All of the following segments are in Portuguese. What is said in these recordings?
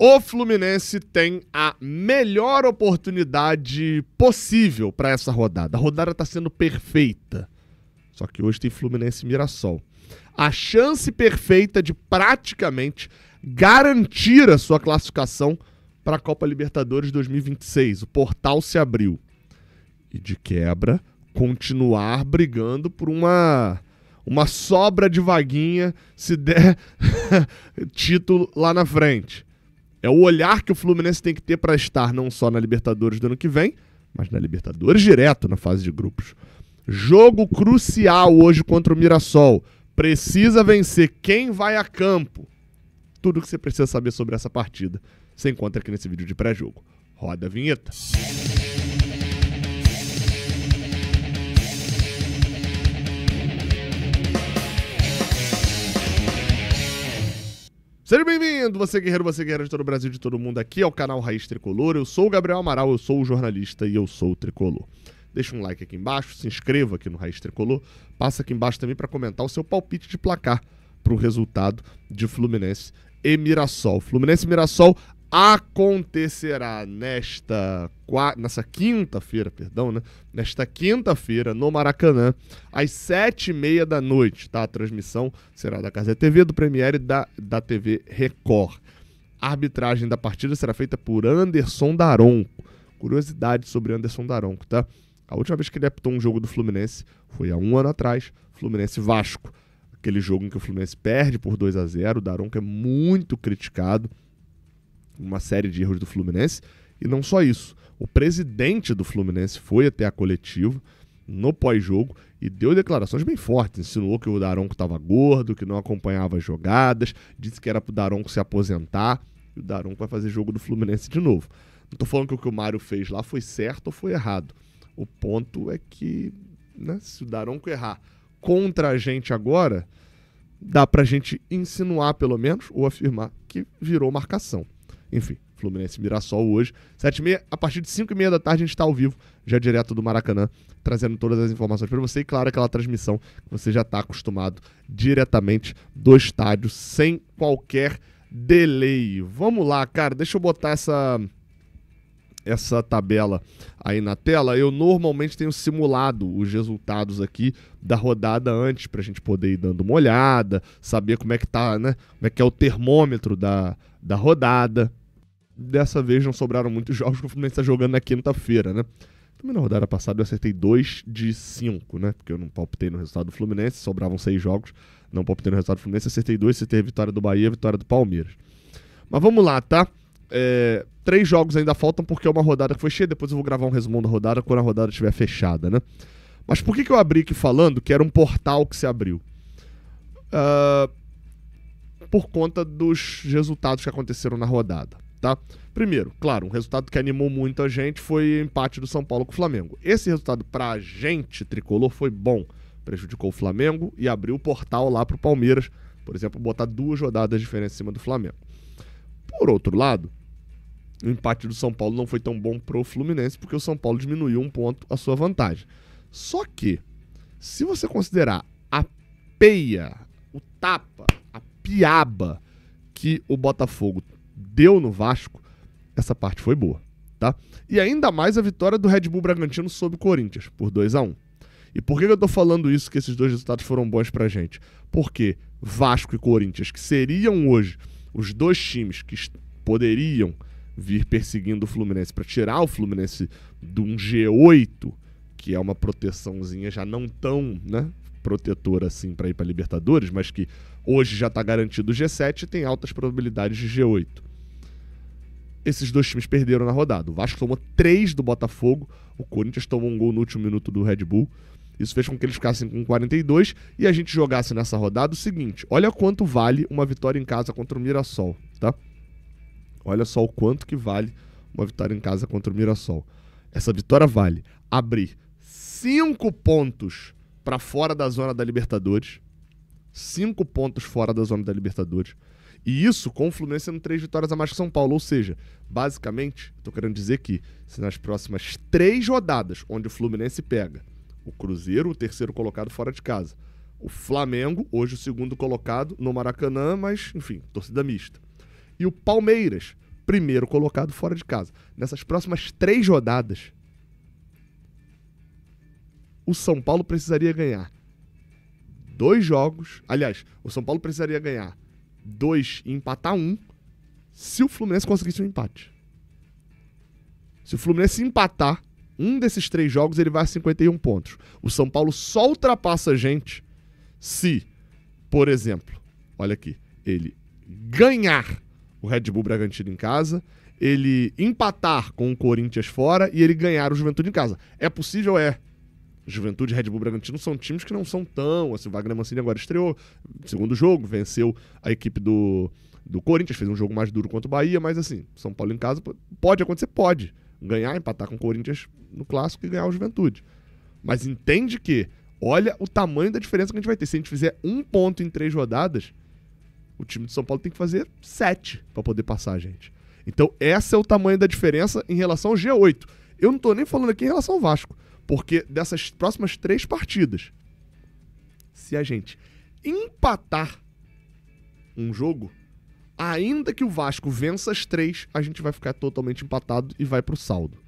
O Fluminense tem a melhor oportunidade possível para essa rodada. A rodada está sendo perfeita. Só que hoje tem Fluminense e Mirassol. A chance perfeita de praticamente garantir a sua classificação para a Copa Libertadores 2026. O portal se abriu. E de quebra, continuar brigando por uma sobra de vaguinha se der título lá na frente. É o olhar que o Fluminense tem que ter para estar não só na Libertadores do ano que vem, mas na Libertadores direto na fase de grupos. Jogo crucial hoje contra o Mirassol. Precisa vencer. Quem vai a campo? Tudo o que você precisa saber sobre essa partida você encontra aqui nesse vídeo de pré-jogo. Roda a vinheta. Seja bem-vindo, você guerreiro de todo o Brasil, de todo mundo. Aqui é o canal Raiz Tricolor. Eu sou o Gabriel Amaral, eu sou o jornalista e eu sou o Tricolor. Deixa um like aqui embaixo, se inscreva aqui no Raiz Tricolor. Passa aqui embaixo também para comentar o seu palpite de placar para o resultado de Fluminense e Mirassol. Fluminense e Mirassol acontecerá nesta quinta-feira, nesta quinta-feira no Maracanã, às 7h30 da noite, tá? A transmissão será da Cazé TV, do Premiere e da TV Record. A arbitragem da partida será feita por Anderson Daronco. Curiosidade sobre Anderson Daronco, tá? A última vez que ele apitou um jogo do Fluminense foi há um ano atrás, Fluminense Vasco. Aquele jogo em que o Fluminense perde por 2-0, o Daronco é muito criticado, uma série de erros do Fluminense, e não só isso, o presidente do Fluminense foi até a coletiva no pós-jogo e deu declarações bem fortes, insinuou que o Daronco estava gordo, que não acompanhava as jogadas, disse que era pro Daronco se aposentar, e o Daronco vai fazer jogo do Fluminense de novo. Não tô falando que o que o Mário fez lá foi certo ou foi errado, o ponto é que, né, se o Daronco errar contra a gente agora, dá pra gente insinuar pelo menos, ou afirmar que virou marcação. Enfim, Fluminense e Mirassol hoje, 7h30, a partir de 5h30 da tarde a gente está ao vivo, já direto do Maracanã, trazendo todas as informações para você. E claro, aquela transmissão que você já está acostumado diretamente do estádio, sem qualquer delay. Vamos lá, cara, deixa eu botar essa tabela aí na tela. Eu normalmente tenho simulado os resultados aqui da rodada antes, pra gente poder ir dando uma olhada, saber como é que tá, né? Como é que é o termômetro da rodada. Dessa vez não sobraram muitos jogos que o Fluminense tá jogando na quinta-feira, né? Também na rodada passada eu acertei 2 de 5, né? Porque eu não palpitei no resultado do Fluminense, sobravam 6 jogos, não palpitei no resultado do Fluminense, acertei 2, acertei a vitória do Bahia e a vitória do Palmeiras. Mas vamos lá, tá? 3 jogos ainda faltam porque é uma rodada que foi cheia, depois eu vou gravar um resumão da rodada quando a rodada estiver fechada, né? Mas por que eu abri aqui falando que era um portal que se abriu? Por conta dos resultados que aconteceram na rodada, tá? Primeiro, claro, um resultado que animou muito a gente foi o empate do São Paulo com o Flamengo. Esse resultado pra gente, tricolor, foi bom. Prejudicou o Flamengo e abriu o portal lá pro Palmeiras, por exemplo, botar 2 rodadas de diferença em cima do Flamengo. Por outro lado, o empate do São Paulo não foi tão bom pro Fluminense, porque o São Paulo diminuiu um ponto a sua vantagem. Só que, se você considerar a peia, o tapa, a piaba que o Botafogo deu no Vasco, essa parte foi boa, tá? E ainda mais a vitória do Red Bull Bragantino sobre o Corinthians, por 2-1. E por que eu tô falando isso, que esses 2 resultados foram bons pra gente? Porque Vasco e Corinthians, que seriam hoje os 2 times que poderiam vir perseguindo o Fluminense para tirar o Fluminense de um G8, que é uma proteçãozinha já não tão, né, protetora assim para ir para Libertadores, mas que hoje já está garantido o G7 e tem altas probabilidades de G8. Esses 2 times perderam na rodada. O Vasco tomou 3 do Botafogo, o Corinthians tomou um gol no último minuto do Red Bull. Isso fez com que eles ficassem com 42 e a gente jogasse nessa rodada o seguinte: olha quanto vale uma vitória em casa contra o Mirassol, tá? Olha só o quanto que vale uma vitória em casa contra o Mirassol. Essa vitória vale abrir 5 pontos para fora da zona da Libertadores. 5 pontos fora da zona da Libertadores. E isso com o Fluminense tendo 3 vitórias a mais que São Paulo. Ou seja, basicamente, estou querendo dizer que se nas próximas 3 rodadas, onde o Fluminense pega o Cruzeiro, o terceiro colocado fora de casa, o Flamengo, hoje o segundo colocado no Maracanã, mas, enfim, torcida mista, e o Palmeiras, primeiro colocado fora de casa. Nessas próximas 3 rodadas, o São Paulo precisaria ganhar 2 jogos. Aliás, o São Paulo precisaria ganhar 2 e empatar 1 se o Fluminense conseguisse um empate. Se o Fluminense empatar um desses 3 jogos, ele vai a 51 pontos. O São Paulo só ultrapassa a gente se, por exemplo, olha aqui, ele ganhar o Red Bull Bragantino em casa, ele empatar com o Corinthians fora e ele ganhar o Juventude em casa. É possível? É. Juventude e Red Bull Bragantino são times que não são tão... Assim, o Wagner Mancini agora estreou, segundo jogo, venceu a equipe do Corinthians, fez um jogo mais duro contra o Bahia, mas assim, São Paulo em casa pode acontecer, pode. Ganhar, empatar com o Corinthians no Clássico e ganhar o Juventude. Mas entende que, olha o tamanho da diferença que a gente vai ter. Se a gente fizer 1 ponto em 3 rodadas, o time de São Paulo tem que fazer 7 para poder passar a gente. Então, esse é o tamanho da diferença em relação ao G8. Eu não tô nem falando aqui em relação ao Vasco, porque dessas próximas 3 partidas, se a gente empatar um jogo, ainda que o Vasco vença as 3, a gente vai ficar totalmente empatado e vai pro saldo.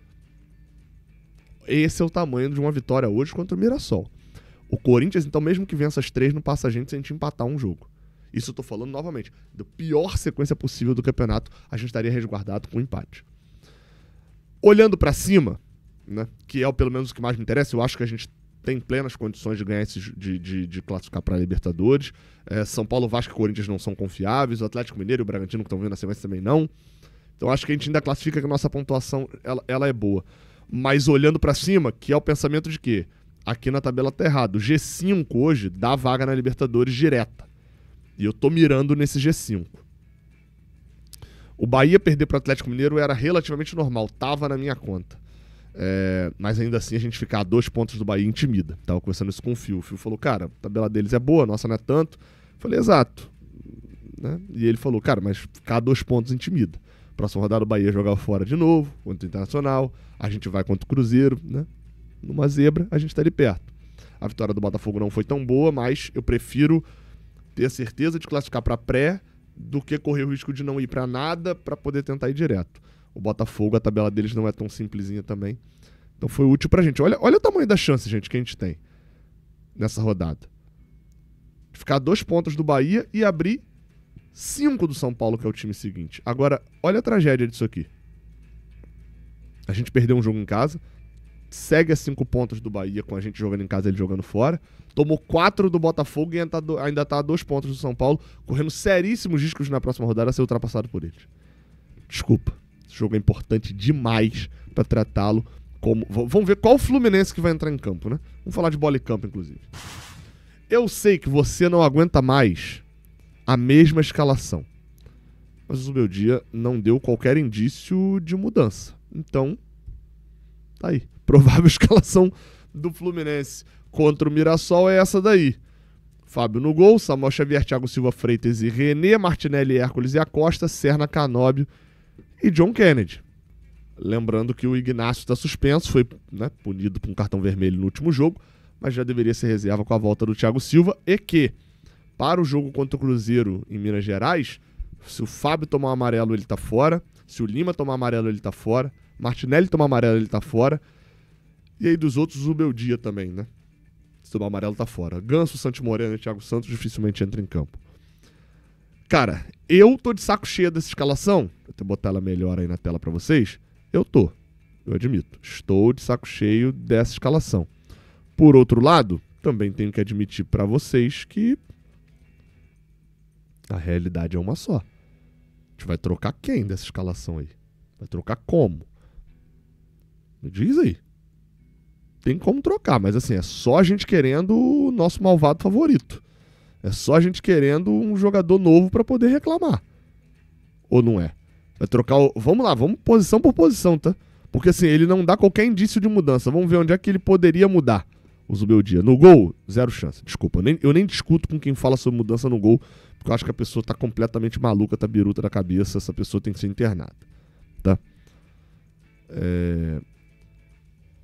Esse é o tamanho de uma vitória hoje contra o Mirassol. O Corinthians, então, mesmo que vença as 3, não passa a gente se a gente empatar um jogo. Isso eu tô falando novamente. Da pior sequência possível do campeonato, a gente estaria resguardado com um empate. Olhando pra cima, né, que é pelo menos o que mais me interessa, eu acho que a gente tem plenas condições de ganhar de classificar para a Libertadores. São Paulo, Vasco e Corinthians não são confiáveis. O Atlético Mineiro e o Bragantino, que estão vendo na sequência, também não. Então acho que a gente ainda classifica que a nossa pontuação ela é boa. Mas olhando para cima, que é o pensamento de que aqui na tabela tá errado. O G5 hoje dá vaga na Libertadores direta. E eu tô mirando nesse G5. O Bahia perder para o Atlético Mineiro era relativamente normal, tava na minha conta. Mas ainda assim a gente ficar a 2 pontos do Bahia intimida. Tava conversando isso com o Fio. O Fio falou, cara, a tabela deles é boa, a nossa não é tanto. Eu falei, exato. Né? E ele falou, cara, mas ficar a 2 pontos intimida. Próxima rodada o Bahia jogar fora de novo, contra o Internacional. A gente vai contra o Cruzeiro, né? Numa zebra, a gente tá ali perto. A vitória do Botafogo não foi tão boa, mas eu prefiro ter a certeza de classificar para pré do que correr o risco de não ir para nada para poder tentar ir direto. O Botafogo, a tabela deles não é tão simplesinha também. Então foi útil pra gente. Olha o tamanho da chance, gente, que a gente tem nessa rodada. De ficar a 2 pontos do Bahia e abrir 5 do São Paulo, que é o time seguinte. Agora, olha a tragédia disso aqui. A gente perdeu um jogo em casa, segue a 5 pontos do Bahia com a gente jogando em casa e ele jogando fora. Tomou 4 do Botafogo e ainda tá a 2 pontos do São Paulo, correndo seríssimos riscos na próxima rodada a ser ultrapassado por eles. Desculpa. Esse jogo é importante demais para tratá-lo como... Vamos ver qual Fluminense que vai entrar em campo, né? Vamos falar de bola e campo, inclusive. Eu sei que você não aguenta mais a mesma escalação. Mas o Zubeldia não deu qualquer indício de mudança. Então, tá aí. Provável escalação do Fluminense contra o Mirassol é essa daí. Fábio no gol, Samuel Xavier, Thiago Silva, Freitas e René, Martinelli, Hércules e Acosta, Serna, Canóbio e John Kennedy. Lembrando que o Ignacio está suspenso, foi, né, punido por um cartão vermelho no último jogo, mas já deveria ser reserva com a volta do Thiago Silva, e que, para o jogo contra o Cruzeiro em Minas Gerais, se o Fábio tomar um amarelo, ele tá fora, se o Lima tomar amarelo, ele tá fora, Martinelli tomar amarelo, ele tá fora, e aí dos outros, o Zubeldia também, né? Se tomar amarelo, tá fora. Ganso, Santos Moreno e Thiago Santos dificilmente entram em campo. Cara, eu tô de saco cheio dessa escalação. Vou até botar ela melhor aí na tela pra vocês. Eu admito. Estou de saco cheio dessa escalação. Por outro lado, também tenho que admitir pra vocês que a realidade é uma só. A gente vai trocar quem dessa escalação aí? Vai trocar como? Me diz aí. Tem como trocar, mas assim, é só a gente querendo o nosso malvado favorito. É só a gente querendo um jogador novo pra poder reclamar. Ou não é? Vai trocar o... Vamos lá, vamos posição por posição, tá? Porque assim, ele não dá qualquer indício de mudança. Vamos ver onde é que ele poderia mudar, o Zubeldia. No gol, 0 chance. Desculpa, eu nem discuto com quem fala sobre mudança no gol, porque eu acho que a pessoa tá completamente maluca, tá biruta da cabeça. Essa pessoa tem que ser internada, tá?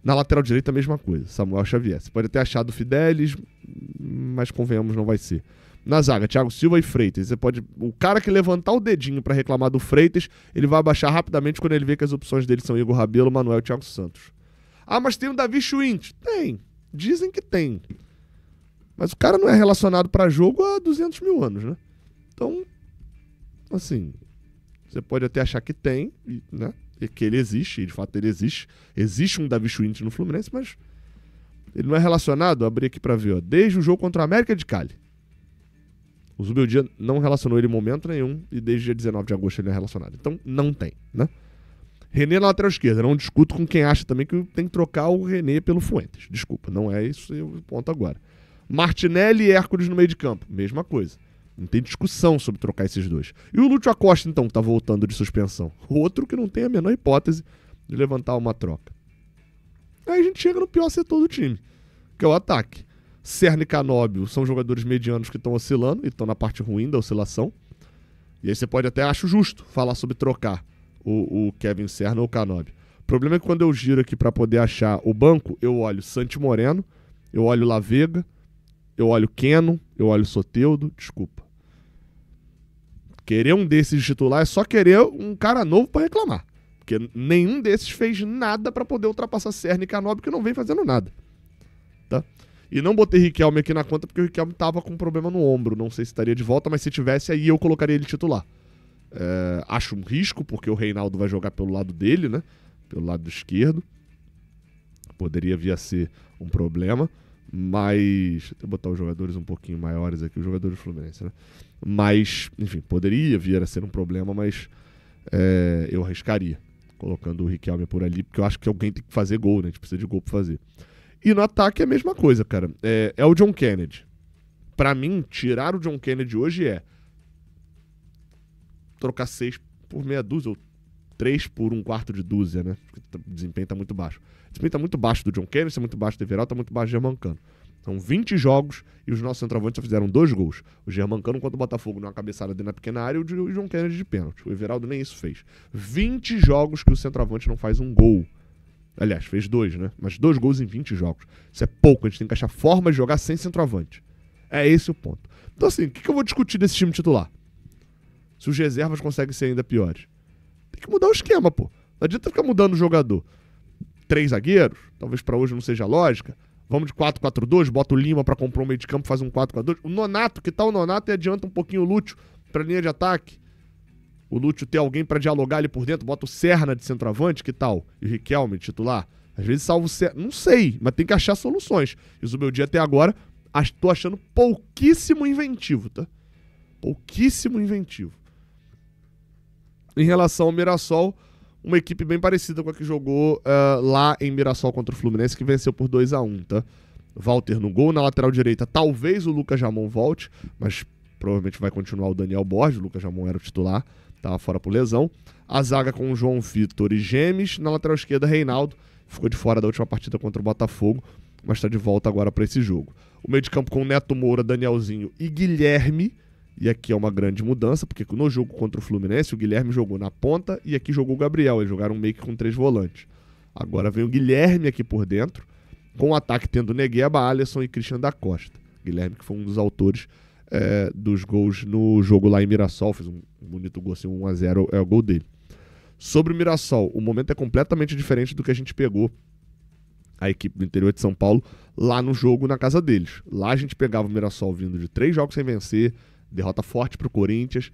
Na lateral direita, a mesma coisa. Samuel Xavier. Você pode ter achado o Fidelis, mas convenhamos, não vai ser. Na zaga, Thiago Silva e Freitas. Você pode, o cara que levantar o dedinho pra reclamar do Freitas, ele vai abaixar rapidamente quando ele vê que as opções dele são Igor Rabelo, Manuel e Thiago Santos. Ah, mas tem o Davi Schwindt. Tem. Dizem que tem. Mas o cara não é relacionado pra jogo há 200 mil anos, né? Então, assim, você pode até achar que tem, né? E que ele existe, e de fato ele existe. Existe um Davi Schwindt no Fluminense, mas ele não é relacionado. Abri aqui pra ver, ó. Desde o jogo contra o América de Cali. O Zubeldia não relacionou ele em momento nenhum e desde dia 19 de agosto ele não é relacionado. Então, não tem, né? René na lateral esquerda. Não discuto com quem acha também que tem que trocar o René pelo Fuentes. Desculpa, não é isso o ponto agora. Martinelli e Hércules no meio de campo. Mesma coisa. Não tem discussão sobre trocar esses dois. E o Lúcio Acosta, então, que tá voltando de suspensão. Outro que não tem a menor hipótese de levantar uma troca. Aí a gente chega no pior setor do time, que é o ataque. Serna e Canóbio são jogadores medianos que estão oscilando e estão na parte ruim da oscilação. E aí você pode até, acho justo, falar sobre trocar o Kevin Serna ou o Canóbio. O problema é que quando eu giro aqui para poder achar o banco, eu olho Santi Moreno, eu olho Lavega, eu olho Keno, eu olho Soteldo, desculpa. Querer um desses de titular é só querer um cara novo para reclamar. Porque nenhum desses fez nada para poder ultrapassar Serna e Canóbio, que não vem fazendo nada. Tá? E não botei Riquelme aqui na conta porque o Riquelme tava com um problema no ombro. Não sei se estaria de volta, mas se tivesse, aí eu colocaria ele titular. Acho um risco, porque o Reinaldo vai jogar pelo lado dele, né? Pelo lado esquerdo. Poderia vir a ser um problema. Mas... deixa eu botar os jogadores um pouquinho maiores aqui, os jogadores do Fluminense, né? Mas, enfim, poderia vir a ser um problema, mas eu arriscaria colocando o Riquelme por ali, porque eu acho que alguém tem que fazer gol, né? A gente precisa de gol pra fazer. E no ataque é a mesma coisa, cara. É o John Kennedy. Pra mim, tirar o John Kennedy hoje é trocar 6 por meia dúzia, ou 3 por um quarto de dúzia, né? Porque o desempenho tá muito baixo. O desempenho tá muito baixo do John Kennedy, tá muito baixo do Everaldo, tá muito baixo do Germancano. São 20 jogos e os nossos centroavantes só fizeram 2 gols. O Germancano contra o Botafogo numa cabeçada dentro da pequena área e o John Kennedy de pênalti. O Everaldo nem isso fez. 20 jogos que o centroavante não faz um gol. Aliás, fez 2, né? Mas 2 gols em 20 jogos. Isso é pouco, a gente tem que achar forma de jogar sem centroavante. É esse o ponto. Então assim, o que eu vou discutir desse time titular? Se os reservas conseguem ser ainda piores. Tem que mudar o esquema, pô. Não adianta ficar mudando o jogador. 3 zagueiros, talvez pra hoje não seja lógica. Vamos de 4-4-2, bota o Lima pra comprar um meio de campo, faz um 4-4-2. O Nonato, que tal o Nonato e adianta um pouquinho o Lúcio pra linha de ataque. O Lúcio ter alguém pra dialogar ali por dentro, bota o Serna de centroavante, que tal? E o Riquelme de titular. Às vezes salva o Serna, não sei, mas tem que achar soluções. E o Zubeldia até agora, tô achando pouquíssimo inventivo, tá? Pouquíssimo inventivo. Em relação ao Mirassol, uma equipe bem parecida com a que jogou lá em Mirassol contra o Fluminense, que venceu por 2-1, tá? Walter no gol, na lateral direita, talvez o Lucas Jamon volte, mas provavelmente vai continuar o Daniel Borges. O Lucas Jamon era o titular, estava fora por lesão. A zaga com o João Vitor e Gemes, na lateral esquerda, Reinaldo, ficou de fora da última partida contra o Botafogo, mas está de volta agora para esse jogo. O meio de campo com Neto Moura, Danielzinho e Guilherme. E aqui é uma grande mudança, porque no jogo contra o Fluminense, o Guilherme jogou na ponta e aqui jogou o Gabriel. Eles jogaram meio que com 3 volantes. Agora vem o Guilherme aqui por dentro, com o ataque tendo Negueba, Alisson e Christian da Costa. Guilherme, que foi um dos autores dos gols no jogo lá em Mirassol, fez um bonito gol, assim, 1-0 é o gol dele. Sobre o Mirassol, o momento é completamente diferente do que a gente pegou a equipe do interior de São Paulo lá no jogo na casa deles. Lá a gente pegava o Mirassol vindo de 3 jogos sem vencer, derrota forte pro Corinthians,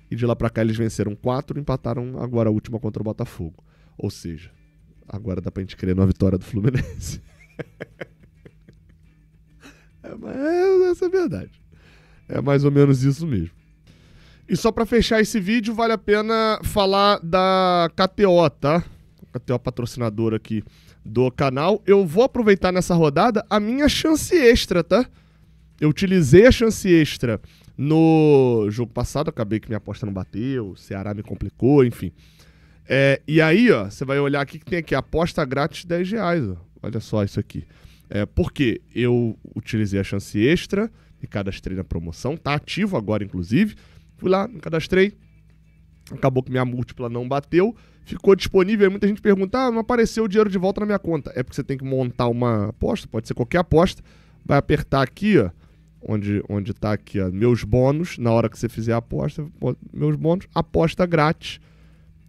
e de lá pra cá eles venceram 4 e empataram agora a última contra o Botafogo. Ou seja, agora dá pra gente crer numa vitória do Fluminense. Mas essa é a verdade. É mais ou menos isso mesmo. E só pra fechar esse vídeo, vale a pena falar da KTO, tá? KTO patrocinadora aqui do canal. Eu vou aproveitar nessa rodada a minha chance extra, tá? Eu utilizei a chance extra no jogo passado, acabei que minha aposta não bateu, o Ceará me complicou, enfim. E aí, ó, você vai olhar aqui que tem aqui, aposta grátis R$10, ó. Olha só isso aqui. Porque eu utilizei a chance extra e cadastrei na promoção, tá ativo agora, inclusive. Fui lá, me cadastrei, acabou que minha múltipla não bateu, ficou disponível. Aí muita gente pergunta, não apareceu o dinheiro de volta na minha conta. É porque você tem que montar uma aposta, pode ser qualquer aposta, vai apertar aqui, ó, onde tá aqui, ó, meus bônus, na hora que você fizer a aposta, meus bônus, aposta grátis.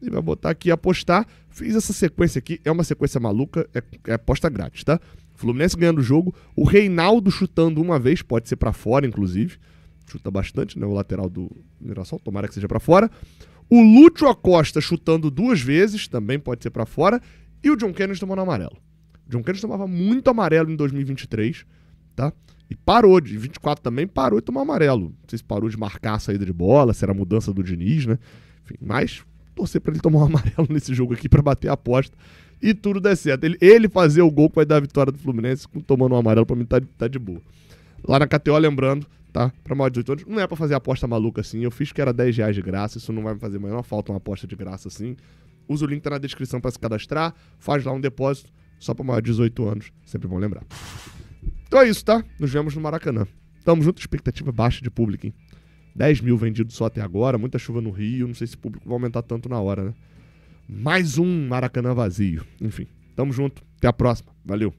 E vai botar aqui apostar. Fiz essa sequência aqui, é uma sequência maluca, é aposta grátis, tá? Fluminense ganhando o jogo, o Reinaldo chutando uma vez, pode ser pra fora, inclusive. Chuta bastante, né? O lateral do Mirassol, tomara que seja pra fora. O Lúcio Acosta chutando 2 vezes, também pode ser pra fora. E o John Kennedy tomando amarelo. O John Kennedy tomava muito amarelo em 2023, tá? E parou, de 24 também parou de tomar amarelo. Não sei se parou de marcar a saída de bola, se era a mudança do Diniz, né? Enfim, mas torcer pra ele tomar um amarelo nesse jogo aqui pra bater a aposta e tudo der certo. Ele fazer o gol que vai dar a vitória do Fluminense tomando um amarelo, pra mim tá de boa. Lá na KTO, lembrando, tá? Pra maior de 18 anos, não é pra fazer aposta maluca assim. Eu fiz que era R$10 de graça, isso não vai me fazer menor falta uma aposta de graça assim. Usa o link, tá na descrição pra se cadastrar, faz lá um depósito, só pra maior de 18 anos, sempre bom lembrar. Então é isso, tá? Nos vemos no Maracanã. Tamo junto, expectativa baixa de público, hein? 10 mil vendidos só até agora, muita chuva no Rio, não sei se o público vai aumentar tanto na hora, né? Mais um Maracanã vazio. Enfim, tamo junto, até a próxima, valeu!